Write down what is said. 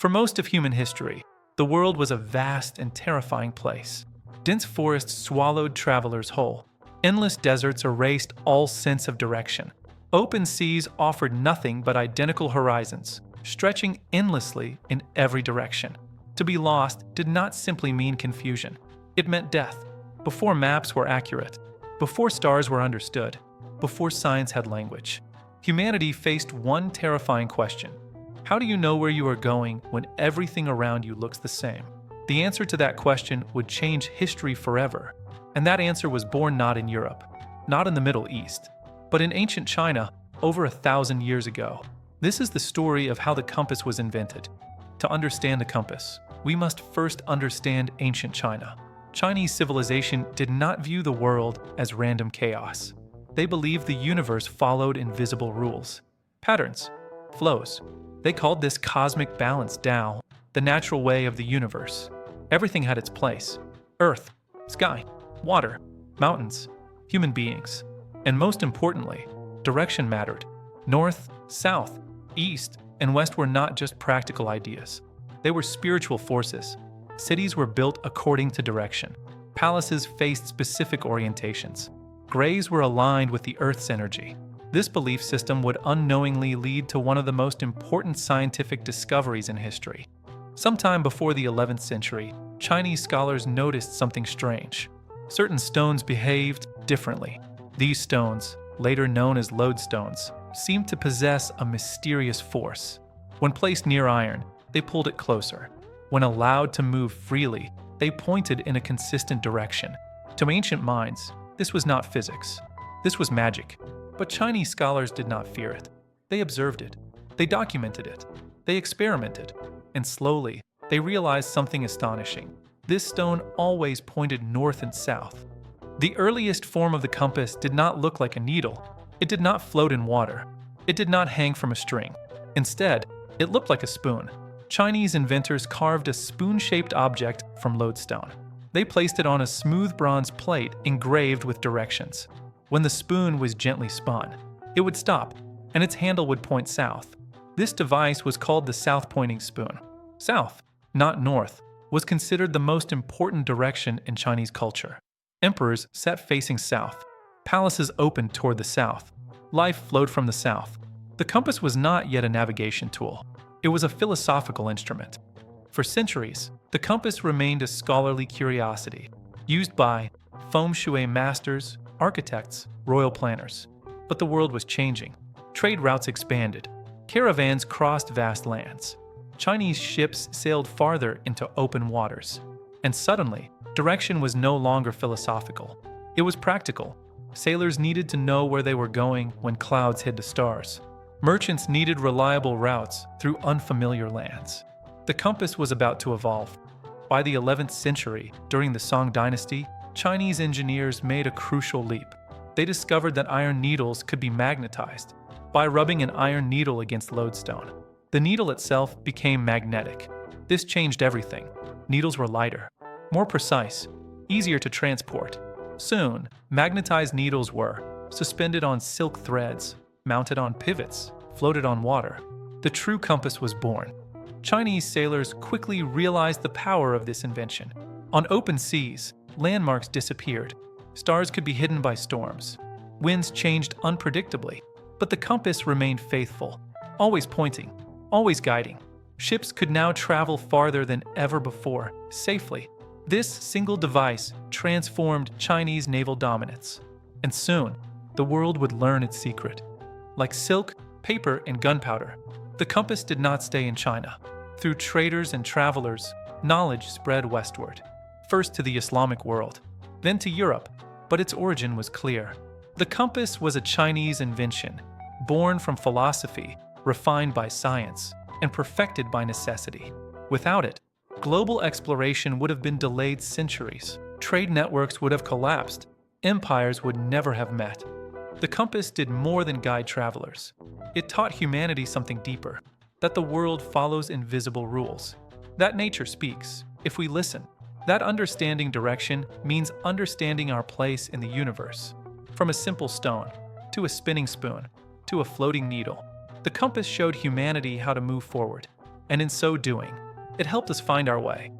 For most of human history, the world was a vast and terrifying place. Dense forests swallowed travelers whole. Endless deserts erased all sense of direction. Open seas offered nothing but identical horizons, stretching endlessly in every direction. To be lost did not simply mean confusion. It meant death. Before maps were accurate, before stars were understood, before science had language, humanity faced one terrifying question. How do you know where you are going when everything around you looks the same? The answer to that question would change history forever. And that answer was born not in Europe, not in the Middle East, but in ancient China over 1,000 years ago. This is the story of how the compass was invented. To understand the compass, we must first understand ancient China. Chinese civilization did not view the world as random chaos. They believed the universe followed invisible rules, patterns, flows. They called this cosmic balance Tao, the natural way of the universe. Everything had its place: earth, sky, water, mountains, human beings. And most importantly, direction mattered. North, south, east, and west were not just practical ideas. They were spiritual forces. Cities were built according to direction. Palaces faced specific orientations. Grays were aligned with the Earth's energy. This belief system would unknowingly lead to one of the most important scientific discoveries in history. Sometime before the 11th century, Chinese scholars noticed something strange. Certain stones behaved differently. These stones, later known as lodestones, seemed to possess a mysterious force. When placed near iron, they pulled it closer. When allowed to move freely, they pointed in a consistent direction. To ancient minds, this was not physics. This was magic. But Chinese scholars did not fear it. They observed it. They documented it. They experimented. And slowly, they realized something astonishing. This stone always pointed north and south. The earliest form of the compass did not look like a needle. It did not float in water. It did not hang from a string. Instead, it looked like a spoon. Chinese inventors carved a spoon-shaped object from lodestone. They placed it on a smooth bronze plate engraved with directions. When the spoon was gently spun, it would stop, and its handle would point south. This device was called the south-pointing spoon. South, not north, was considered the most important direction in Chinese culture. Emperors sat facing south. Palaces opened toward the south. Life flowed from the south. The compass was not yet a navigation tool. It was a philosophical instrument. For centuries, the compass remained a scholarly curiosity, used by feng shui masters, architects, royal planners. But the world was changing. Trade routes expanded. Caravans crossed vast lands. Chinese ships sailed farther into open waters. And suddenly, direction was no longer philosophical. It was practical. Sailors needed to know where they were going when clouds hid the stars. Merchants needed reliable routes through unfamiliar lands. The compass was about to evolve. By the 11th century, during the Song Dynasty, Chinese engineers made a crucial leap. They discovered that iron needles could be magnetized by rubbing an iron needle against lodestone. The needle itself became magnetic. This changed everything. Needles were lighter, more precise, easier to transport. Soon, magnetized needles were suspended on silk threads, mounted on pivots, floated on water. The true compass was born. Chinese sailors quickly realized the power of this invention. On open seas, landmarks disappeared. Stars could be hidden by storms. Winds changed unpredictably, but the compass remained faithful, always pointing, always guiding. Ships could now travel farther than ever before, safely. This single device transformed Chinese naval dominance. And soon, the world would learn its secret. Like silk, paper, and gunpowder, the compass did not stay in China. Through traders and travelers, knowledge spread westward. First to the Islamic world, then to Europe, but its origin was clear. The compass was a Chinese invention, born from philosophy, refined by science, and perfected by necessity. Without it, global exploration would have been delayed centuries. Trade networks would have collapsed. Empires would never have met. The compass did more than guide travelers. It taught humanity something deeper, that the world follows invisible rules, that nature speaks if we listen. That understanding direction means understanding our place in the universe. From a simple stone, to a spinning spoon, to a floating needle, the compass showed humanity how to move forward. and in so doing, it helped us find our way.